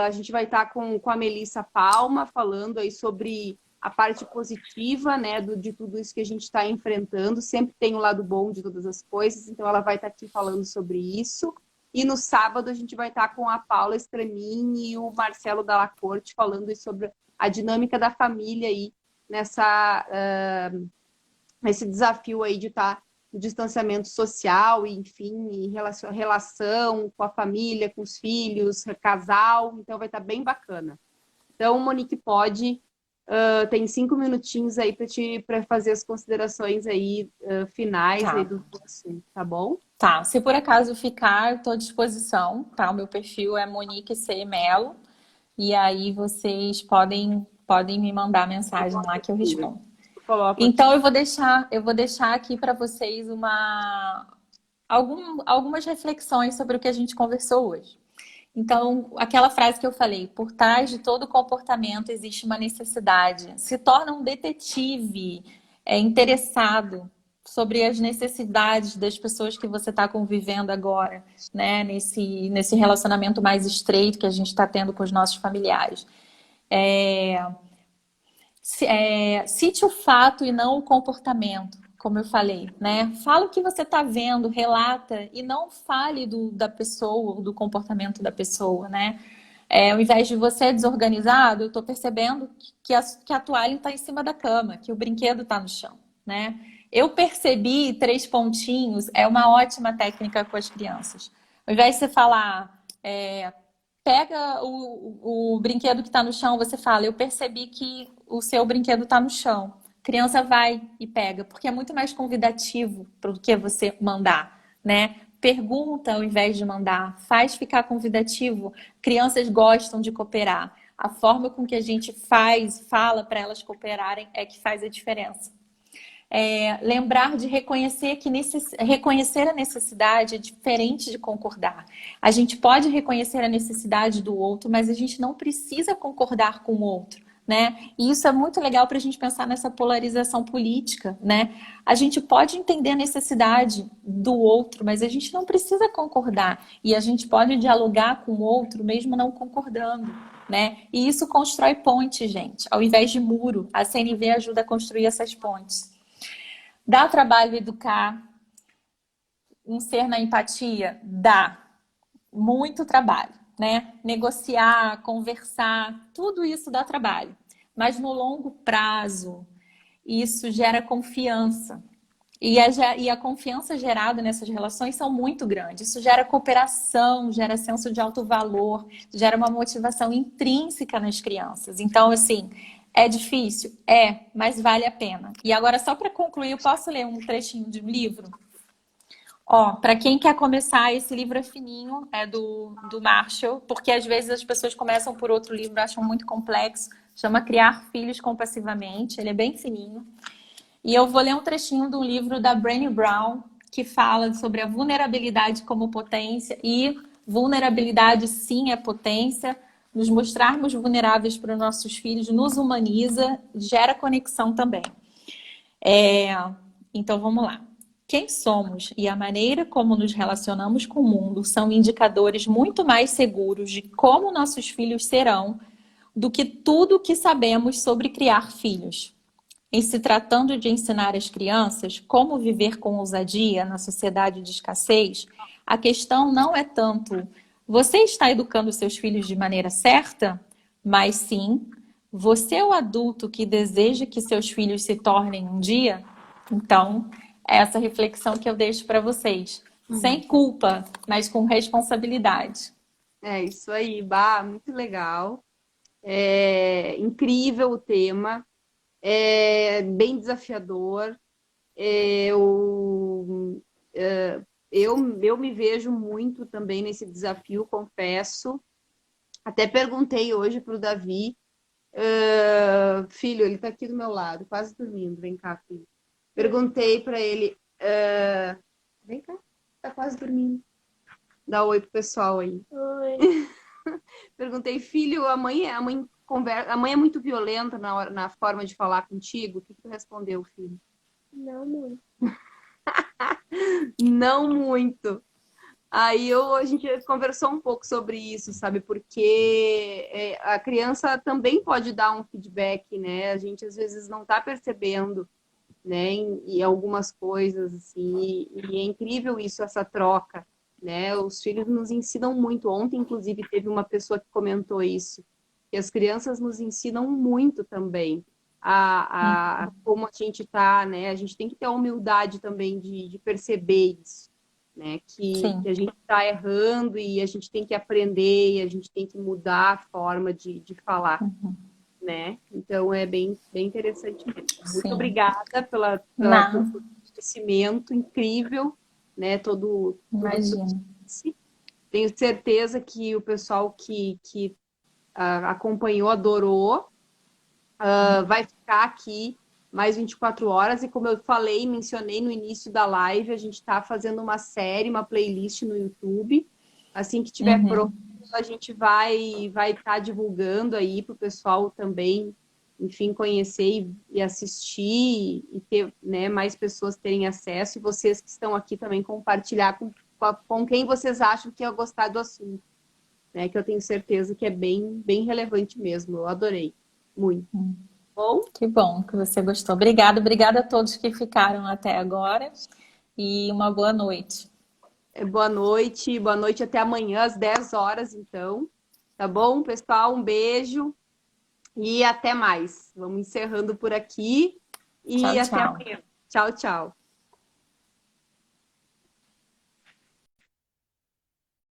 A gente vai estar com a Melissa Palma falando aí sobre a parte positiva, né, de tudo isso que a gente está enfrentando. Sempre tem o lado bom de todas as coisas, então ela vai estar aqui falando sobre isso. E no sábado a gente vai estar com a Paula Stramin e o Marcelo Dalla Corte falando sobre a dinâmica da família aí nesse desafio aí de estar no distanciamento social, enfim, em relação com a família, com os filhos, casal. Então vai estar bem bacana. Então, Monique, tem 5 minutinhos aí para fazer as considerações aí finais aí Tá. do assunto, tá bom? Tá, se por acaso ficar, estou à disposição, tá? O meu perfil é Monique C. Melo, e aí vocês podem me mandar mensagem lá que eu respondo. Coloco Então aqui. eu vou deixar aqui para vocês algumas reflexões sobre o que a gente conversou hoje. Então, aquela frase que eu falei, por trás de todo comportamento existe uma necessidade. Se torna um detetive interessado sobre as necessidades das pessoas que você está convivendo agora, né? Nesse relacionamento mais estreito que a gente está tendo com os nossos familiares. Cite o fato e não o comportamento, como eu falei, né? Fala o que você está vendo, relata e não fale da pessoa, do comportamento da pessoa, né? Ao invés de você ser desorganizado, eu estou percebendo que a toalha está em cima da cama, que o brinquedo está no chão, né? Eu percebi 3 pontinhos, é uma ótima técnica com as crianças. Ao invés de você falar, pega o brinquedo que está no chão, você fala, eu percebi que o seu brinquedo está no chão. A criança vai e pega, porque é muito mais convidativo do que você mandar, né? Pergunta ao invés de mandar, faz ficar convidativo. Crianças gostam de cooperar. A forma com que a gente fala para elas cooperarem é que faz a diferença. Lembrar de reconhecer que reconhecer a necessidade é diferente de concordar. A gente pode reconhecer a necessidade do outro, mas a gente não precisa concordar com o outro, né? E isso é muito legal para a gente pensar nessa polarização política, né? A gente pode entender a necessidade do outro, mas a gente não precisa concordar. E a gente pode dialogar com o outro mesmo não concordando, né? E isso constrói pontes, gente, ao invés de muro. A CNV ajuda a construir essas pontes. Dá trabalho educar um ser na empatia? Dá. Muito trabalho, né? Negociar, conversar, tudo isso dá trabalho. Mas no longo prazo, isso gera confiança. E a confiança gerada nessas relações são muito grandes. Isso gera cooperação, gera senso de alto valor, gera uma motivação intrínseca nas crianças. Então, assim, é difícil? Mas vale a pena. E agora, só para concluir, eu posso ler um trechinho de um livro? Ó, para quem quer começar, esse livro é fininho, é do Marshall, porque às vezes as pessoas começam por outro livro, acham muito complexo. Chama Criar Filhos Compassivamente, ele é bem fininho. E eu vou ler um trechinho do livro da Brené Brown, que fala sobre a vulnerabilidade como potência. E vulnerabilidade, sim, é potência. Nos mostrarmos vulneráveis para os nossos filhos nos humaniza, gera conexão também. Então, vamos lá. Quem somos e a maneira como nos relacionamos com o mundo são indicadores muito mais seguros de como nossos filhos serão do que tudo o que sabemos sobre criar filhos. Em se tratando de ensinar às crianças como viver com ousadia na sociedade de escassez, a questão não é tanto você está educando seus filhos de maneira certa, mas sim você é o adulto que deseja que seus filhos se tornem um dia? Então, é essa reflexão que eu deixo para vocês. Sem culpa, mas com responsabilidade. É isso aí, Bah, muito legal. Incrível o tema, bem desafiador. Eu, eu me vejo muito também nesse desafio, confesso. Até perguntei hoje para o Davi, filho, ele está aqui do meu lado, quase dormindo. Vem cá, filho. Perguntei para ele, vem cá, tá quase dormindo. Dá oi pro pessoal aí. Oi. Perguntei, filho, a mãe é muito violenta na forma de falar contigo? O que tu respondeu, filho? Não muito. Não muito. Aí a gente conversou um pouco sobre isso, sabe? Porque a criança também pode dar um feedback, né? A gente às vezes não tá percebendo, né? Em algumas coisas, assim. E é incrível isso, essa troca, né? Os filhos nos ensinam muito. Ontem, inclusive, teve uma pessoa que comentou isso, que as crianças nos ensinam muito também a como a gente tá, né? A gente tem que ter a humildade também de perceber isso, né? Que Sim. a gente está errando e a gente tem que aprender e a gente tem que mudar a forma de falar, né? Então é bem interessante mesmo. Muito Sim. obrigada pelo Não, conhecimento incrível, né? Tudo que tu imagina. disse. Tenho certeza que o pessoal que acompanhou adorou. Vai ficar aqui mais 24 horas e como eu falei, mencionei no início da live, a gente está fazendo uma série, uma playlist no YouTube. Assim que tiver pronto, Uhum. a gente vai estar divulgando aí para o pessoal também, enfim, conhecer e assistir e ter, né, mais pessoas terem acesso e vocês que estão aqui também compartilhar com quem vocês acham que ia gostar do assunto, né? Que eu tenho certeza que é bem relevante mesmo. Eu adorei muito. Bom, Que bom que você gostou. Obrigada, obrigada a todos que ficaram até agora e uma boa noite. boa noite até amanhã às 10 horas, então. Tá bom, pessoal? Um beijo e até mais. Vamos encerrando por aqui Tchau, e até tchau. amanhã. Tchau, tchau.